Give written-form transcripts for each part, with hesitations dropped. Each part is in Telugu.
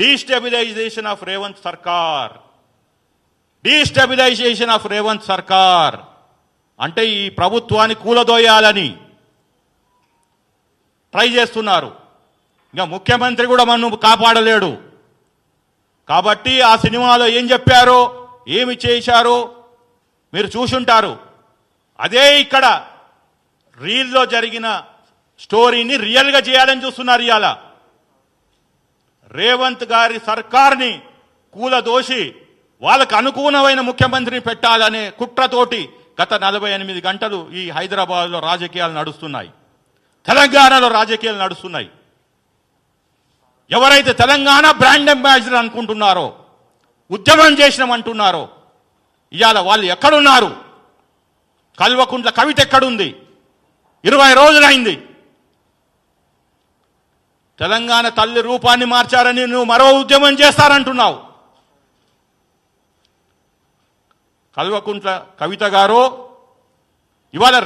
డీస్టెబిలైజేషన్ ఆఫ్ రేవంత్ సర్కార్. డీస్టెబిలైజేషన్ ఆఫ్ రేవంత్ సర్కార్ అంటే ఈ ప్రభుత్వాన్ని కూలదోయాలని ట్రై చేస్తున్నారు. ఇంకా ముఖ్యమంత్రి కూడా మనం కాపాడలేడు. కాబట్టి ఆ సినిమాలో ఏం చెప్పారో ఏమి చేశారో మీరు చూసుంటారు. అదే ఇక్కడ రీల్లో జరిగిన స్టోరీని రియల్గా చేయాలని చూస్తున్నారు. ఇవాళ రేవంత్ గారి సర్కార్ని కూలదోసి వాళ్ళకు అనుకూలమైన ముఖ్యమంత్రిని పెట్టాలనే కుట్రతోటి గత 48 గంటలు ఈ హైదరాబాద్లో రాజకీయాలు నడుస్తున్నాయి, తెలంగాణలో రాజకీయాలు నడుస్తున్నాయి. ఎవరైతే తెలంగాణ బ్రాండ్ అంబాసిడర్ అనుకుంటున్నారో, ఉద్యమం చేసినామంటున్నారో, ఇవాళ వాళ్ళు ఎక్కడున్నారు? కల్వకుంట్ల కవిత ఎక్కడుంది? 20 రోజులైంది. తెలంగాణ తల్లి రూపాన్ని మార్చారని నువ్వు మరో ఉద్యమం చేస్తారంటున్నావు. కల్వకుంట్ల కవిత గారు, ఇవాళ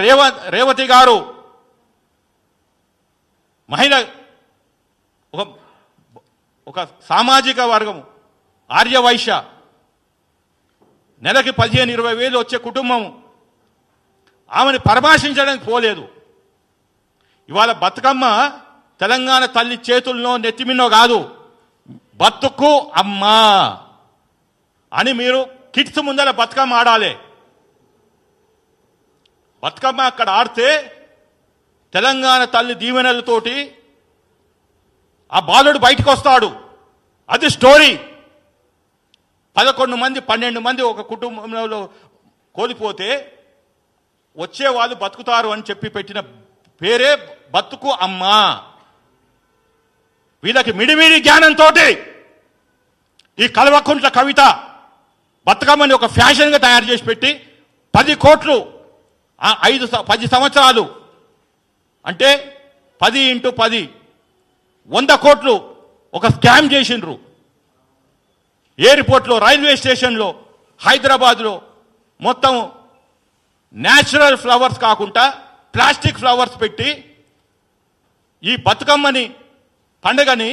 రేవతి గారు మహిళ, ఒక సామాజిక వర్గము, ఆర్యవైశ్య, నెలకి 15-20 వేలు వచ్చే కుటుంబం, ఆమెను పరామర్శించడానికి పోలేదు. ఇవాళ బతుకమ్మ తెలంగాణ తల్లి చేతుల్లో నెత్తిమిన్నో కాదు, బతుకు అమ్మా అని మీరు కిడ్స్ ముందర బతుకమ్మ ఆడాలి. బతుకమ్మ అక్కడ ఆడితే తెలంగాణ తల్లి దీవెనలతోటి ఆ బాలుడు బయటకు వస్తాడు. అది స్టోరీ. 11 మంది 12 మంది ఒక కుటుంబంలో కోల్పోతే వచ్చే వాళ్ళు బతుకుతారు అని చెప్పి పెట్టిన పేరే బతుకు అమ్మా. వీళ్ళకి మిడిమిడి జ్ఞానంతో ఈ కల్వకుంట్ల కవిత బతుకమ్మని ఒక ఫ్యాషన్గా తయారు చేసి పెట్టి 10 కోట్లు 10 సంవత్సరాలు అంటే 10 × 10 100 కోట్లు ఒక స్కామ్ చేసిండ్రు. ఎయిర్పోర్ట్లో, రైల్వే స్టేషన్లో, హైదరాబాద్లో మొత్తం న్యాచురల్ ఫ్లవర్స్ కాకుండా ప్లాస్టిక్ ఫ్లవర్స్ పెట్టి ఈ బతుకమ్మని పండుగని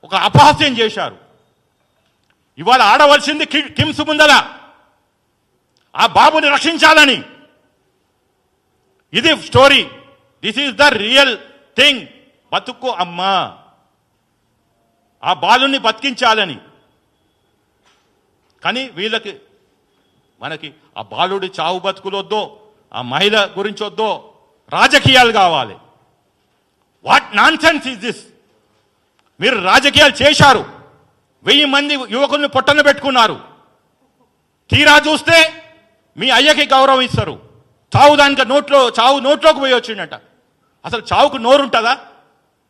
ఒక అపహాస్యం చేశారు. ఇవాళ ఆడవలసింది కిమ్స్ ముందల ఆ బాబుని రక్షించాలని. ఇది story. This is the real thing. బతుకు అమ్మా, ఆ బాలుని బతికించాలని. కానీ వీళ్ళకి మనకి ఆ బాలుడి చావు బతుకులొద్దో, ఆ మహిళ గురించి వద్దో, రాజకీయాలు కావాలి. What nonsense is this? మీరు రాజకీయాలు చేశారు, 1000 మంది యువకుల్ని పొట్టన పెట్టుకున్నారు. తీరా చూస్తే మీ అయ్యకి గౌరవం ఇస్తారు. చావు దానికి నోట్లోకి పోయి వచ్చిండట. అసలు చావుకు నోరు ఉంటుందా?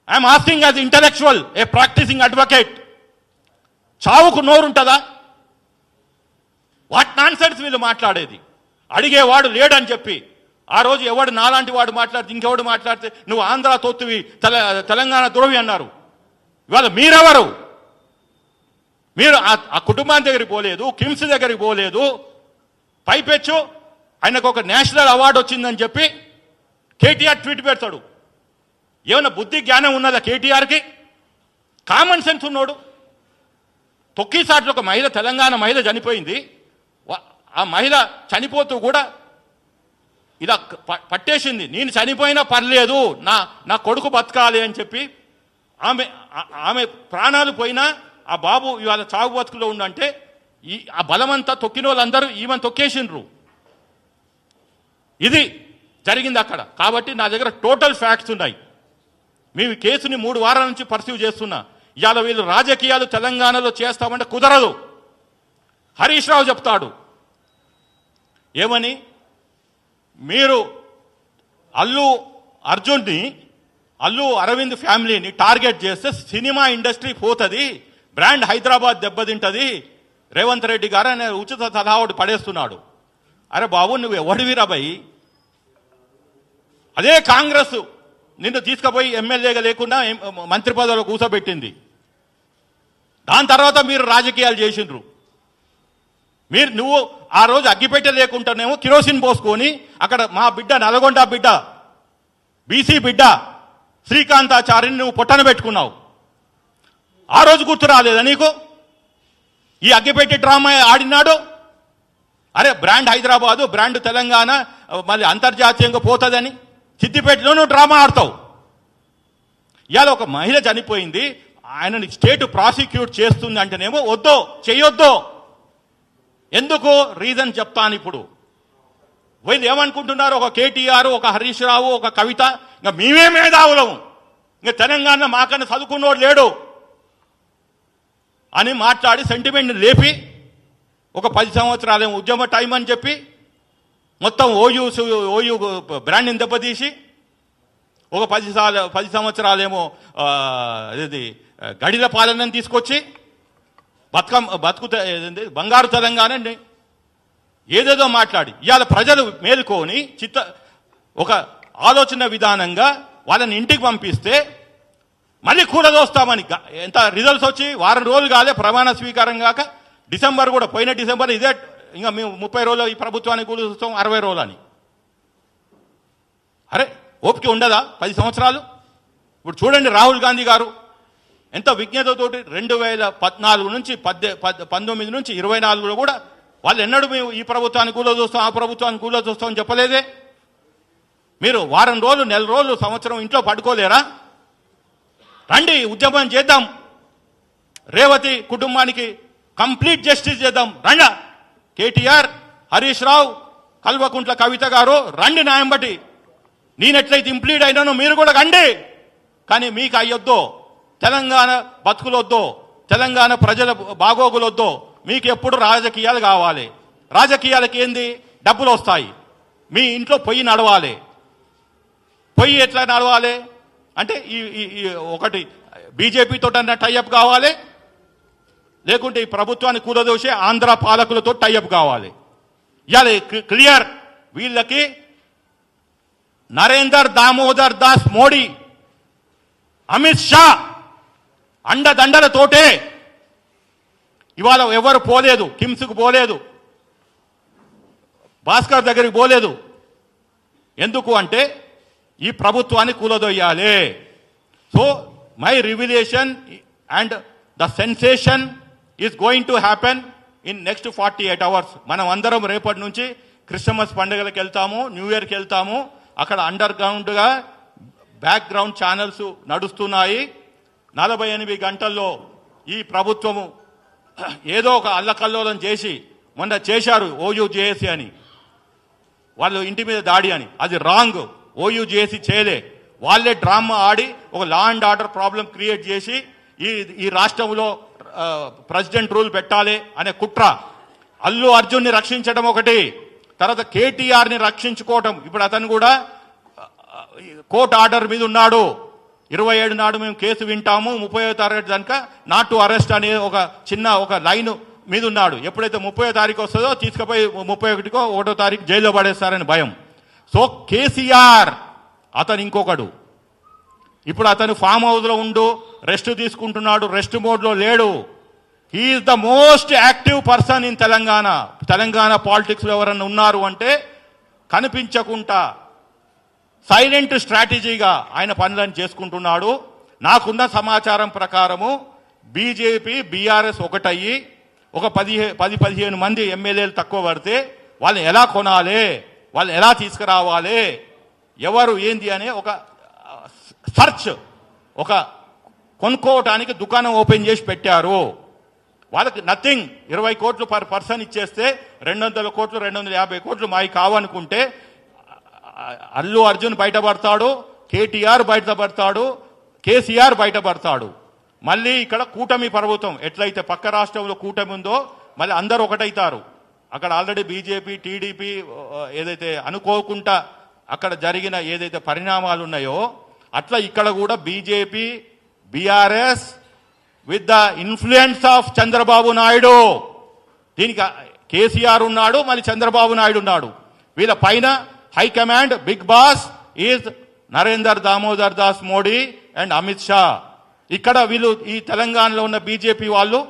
I'm asking as intellectual, a practising advocate. చావుకు నోరు ఉంటుందా? వాట్ నాన్సెన్స్ వీళ్ళు మాట్లాడేది. అడిగేవాడు లేడని చెప్పి ఆ రోజు ఎవడు నాలాంటి వాడు మాట్లాడితే ఇంకెవడు మాట్లాడితే నువ్వు ఆంధ్ర తొత్తువి, తెలంగాణ ద్రోహి అన్నారు. ఇవాళ మీరెవరు? మీరు ఆ కుటుంబాన్ని దగ్గరికి పోలేదు, కిమ్స్ దగ్గరికి పోలేదు. పైపెచ్చు ఆయనకు ఒక నేషనల్ అవార్డు వచ్చిందని చెప్పి కేటీఆర్ ట్వీట్ పెడతాడు. ఏమైనా బుద్ధి జ్ఞానం ఉన్నదా కేటీఆర్కి? కామన్ సెన్స్ ఉన్నాడు. తొక్కిసాట్లో ఒక మహిళ, తెలంగాణ మహిళ చనిపోయింది. ఆ మహిళ చనిపోతూ కూడా ఇలా పట్టేసింది. నేను చనిపోయినా పర్లేదు, నా కొడుకు బతకాలి అని చెప్పి ఆమె ప్రాణాలు పోయినా ఆ బాబు ఇవాళ చావు బతుకులో ఉండంటే ఆ బలమంతా తొక్కిన వాళ్ళందరూ ఈమెను తొక్కేసిండ్రు. ఇది జరిగింది అక్కడ. కాబట్టి నా దగ్గర టోటల్ ఫ్యాక్ట్స్ ఉన్నాయి. మేము కేసుని 3 వారాల నుంచి పర్సీవ్ చేస్తున్నా. ఇవాళ వీళ్ళు రాజకీయాలు తెలంగాణలో చేస్తామంటే కుదరదు. హరీష్ రావు చెప్తాడు ఏమని, మీరు అల్లు అరవింద్ ఫ్యామిలీని టార్గెట్ చేస్తే సినిమా ఇండస్ట్రీ పోతుంది, బ్రాండ్ హైదరాబాద్ దెబ్బతింటుంది, రేవంత్ రెడ్డి గారు అనే ఉచిత సలహా ఒకటి పడేస్తున్నాడు. అరే బాబు, నువ్వు ఎవడివిరా భయ్? అదే కాంగ్రెస్ నిన్ను తీసుకుపోయి ఎమ్మెల్యేగా లేకుండా మంత్రి పదవిలో కూర్చోబెట్టింది. దాని తర్వాత మీరు రాజకీయాలు చేసిండ్రు. నువ్వు ఆ రోజు అగ్గిపెట్టె లేకుండానేమో కిరోసిన్ పోసుకొని అక్కడ మా బిడ్డ, నల్గొండ బిడ్డ, బీసీ బిడ్డ శ్రీకాంతాచారిని నువ్వు పొట్టన పెట్టుకున్నావు. ఆ రోజు గుర్తు రాలేదా నీకు? ఈ అగ్గిపెట్టి డ్రామా ఆడినాడు. అరే బ్రాండ్ హైదరాబాదు, బ్రాండ్ తెలంగాణ మళ్ళీ అంతర్జాతీయంగా పోతుందని సిద్దిపేటలో నువ్వు డ్రామా ఆడతావు. ఇవాళ ఒక మహిళ చనిపోయింది, ఆయనని స్టేట్ ప్రాసిక్యూట్ చేస్తుంది అంటేనేమో వద్దో చెయ్యొద్దో. ఎందుకు రీజన్ చెప్తాను. ఇప్పుడు వీళ్ళు ఏమనుకుంటున్నారు, ఒక కేటీఆర్, ఒక హరీష్ రావు, ఒక కవిత, ఇంకా మేమే మేధావులము, ఇంకా తెలంగాణ మాకన్నా చదువుకున్నోడు లేడు అని మాట్లాడి సెంటిమెంట్ని లేపి ఒక 10 సంవత్సరాలేమో ఉద్యమ టైం అని చెప్పి మొత్తం ఓయూ బ్రాండ్ని దెబ్బతీసి ఒక 10 సంవత్సరాలేమో ఇది గడిల పాలనని తీసుకొచ్చి బంగారు తెలంగాణ ఏదేదో మాట్లాడి ఇవాళ ప్రజలు మేలుకొని ఒక ఆలోచన విధానంగా వాళ్ళని ఇంటికి పంపిస్తే మళ్ళీ కూలదోస్తామని ఎంత రిజల్ట్స్ వచ్చి వారం రోజులు కాలే ప్రమాణ స్వీకారం కాక డిసెంబర్ కూడా పోయిన డిసెంబర్ ఇదే ఇంకా మేము 30 రోజులు ఈ ప్రభుత్వానికి కూలుస్తాం 60 రోజులు అని. అరే ఓపిక ఉండదా 10 సంవత్సరాలు? ఇప్పుడు చూడండి రాహుల్ గాంధీ గారు ఎంత విజ్ఞతతోటి 2014 నుంచి 19 నుంచి 24లో కూడా వాళ్ళు ఎన్నడూ మేము ఈ ప్రభుత్వానికి కూలో చూస్తాం, ఆ ప్రభుత్వానికి కూలో చూస్తామని చెప్పలేదే. మీరు వారం రోజులు, నెల రోజులు, సంవత్సరం ఇంట్లో పడుకోలేరా? రండి ఉద్యమం చేద్దాం, రేవతి కుటుంబానికి కంప్లీట్ జస్టిస్ చేద్దాం. రండా కేటీఆర్, హరీష్ రావు, కల్వకుంట్ల కవిత గారు రండి న్యాయం బట్టి. నేనెట్లయితే ఇంప్లీడ్ అయినానో మీరు కూడా రండి. కానీ మీకు అయ్యొద్దో, తెలంగాణ బతుకులొద్దో, తెలంగాణ ప్రజల బాగోగులొద్దో. మీకు ఎప్పుడు రాజకీయాలు కావాలి. రాజకీయాలకి ఏంది? డబ్బులు వస్తాయి. మీ ఇంట్లో పొయ్యి నడవాలి. పొయ్యి ఎట్లా నడవాలి అంటే ఈ ఒకటి బీజేపీతో టైఅప్ కావాలి, లేకుంటే ఈ ప్రభుత్వాన్ని కూలదోసే ఆంధ్ర పాలకులతో టైఅప్ కావాలి. ఇవాళ క్లియర్, వీళ్ళకి నరేందర్ దామోదర్ దాస్ మోడీ, అమిత్ షా అండదండలతోటే ఇవాళ ఎవరు పోలేదు, కిమ్స్కు పోలేదు, భాస్కర్ దగ్గరికి పోలేదు. ఎందుకు అంటే ఈ ప్రభుత్వాన్ని కూలదొయ్యాలి. So my revelation and the sensation is going to happen in next 48 hours. మనం అందరం రేపటి నుంచి క్రిస్మస్ పండుగలకు వెళ్తాము, న్యూ ఇయర్కి వెళ్తాము. అక్కడ అండర్ గ్రౌండ్గా బ్యాక్గ్రౌండ్ ఛానల్స్ నడుస్తున్నాయి. 48 గంటల్లో ఈ ప్రభుత్వము ఏదో ఒక అల్లకల్లోలం చేసి మొన్న చేశారు ఓయూజేఏసీ అని, వాళ్ళు ఇంటి మీద దాడి అని. అది రాంగ్. ఓయూజేఏసీ చేయలే. వాళ్ళే డ్రామా ఆడి ఒక law and order problem create చేసి ఈ రాష్ట్రంలో ప్రెసిడెంట్ రూల్ పెట్టాలి అనే కుట్ర. అల్లు అర్జున్ని రక్షించడం ఒకటి, తర్వాత కేటీఆర్ని రక్షించుకోవటం. ఇప్పుడు అతను కూడా కోర్టు ఆర్డర్ మీద ఉన్నాడు. 27 నాడు మేము కేసు వింటాము, 30వ తారీఖు కనుక నాట్ టు అరెస్ట్ అనే ఒక లైన్ మీద ఉన్నాడు. ఎప్పుడైతే 30వ తారీఖు వస్తుందో తీసుకుపోయి 31కో 1వ తారీఖు జైల్లో పడేస్తారని భయం. సో కేసీఆర్ అతను ఇంకొకడు. ఇప్పుడు అతను ఫామ్ హౌస్లో ఉండు రెస్ట్ తీసుకుంటున్నాడు, రెస్ట్ మోడ్లో లేడు. He's the most active person in Telangana. Telangana పాలిటిక్స్లో ఎవరన్నా ఉన్నారు అంటే కనిపించకుండా సైలెంట్ స్ట్రాటజీగా ఆయన పనులను చేసుకుంటున్నాడు. నాకున్న సమాచారం ప్రకారము బీజేపీ బీఆర్ఎస్ ఒకటయ్యి ఒక 10-15 మంది ఎమ్మెల్యేలు తక్కువ పడితే వాళ్ళని ఎలా కొనాలి, వాళ్ళని ఎలా తీసుకురావాలి, ఎవరు ఏంది అనే ఒక సర్చ్, ఒక కొనుక్కోవటానికి దుకాణం ఓపెన్ చేసి పెట్టారు. వాళ్ళకి నథింగ్. 20 కోట్లు పర్ పర్సన్ ఇచ్చేస్తే 200 కోట్లు 250 కోట్లు మావి కావనుకుంటే అల్లు అర్జున్ బయటపడతాడు, కేటీఆర్ బయటపడతాడు, కేసీఆర్ బయటపడతాడు. మళ్ళీ ఇక్కడ కూటమి ప్రభుత్వం ఎట్లయితే పక్క రాష్ట్రంలో కూటమి ఉందో మళ్ళీ అందరూ ఒకటైతారు. అక్కడ ఆల్రెడీ బీజేపీ టీడీపీ ఏదైతే అనుకోకుండా అక్కడ జరిగిన ఏదైతే పరిణామాలు ఉన్నాయో అట్లా ఇక్కడ కూడా BJP BRS with the influence of Chandrababu Naidu. దీనికి కేసీఆర్ ఉన్నాడు, మళ్ళీ చంద్రబాబు నాయుడు ఉన్నాడు. వీళ్ళ పైన high command big boss is Narender Damodar Das Modi and Amit Shah. ఇక్కడ వీళ్ళు ఈ తెలంగాణలో ఉన్న బీజేపీ వాళ్ళు